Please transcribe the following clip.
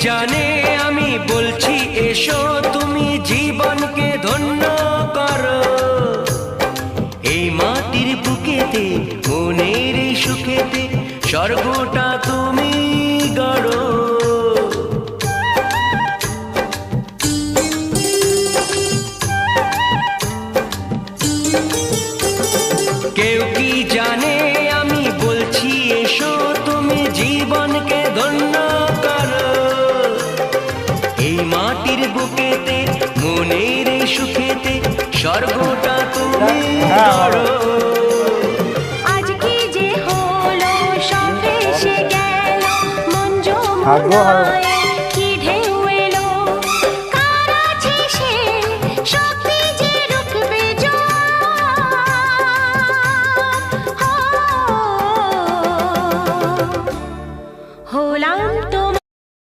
জানে আমি বলছি এসো তুমি জীবনকে ধন্য করো। এই মাটির বুকেতে মনের এই সুখেতে স্বর্গটা তুমি গড়ো। কেউ কি জানে আমি বলছি এসো তুমি জীবনকে ধন্য করো। এই মাটির বুকেতে মনের এই সুখেতে স্বর্গটা তুমি গড়ো। আজকে যে হলো সব এসে গেল মন জমুনায়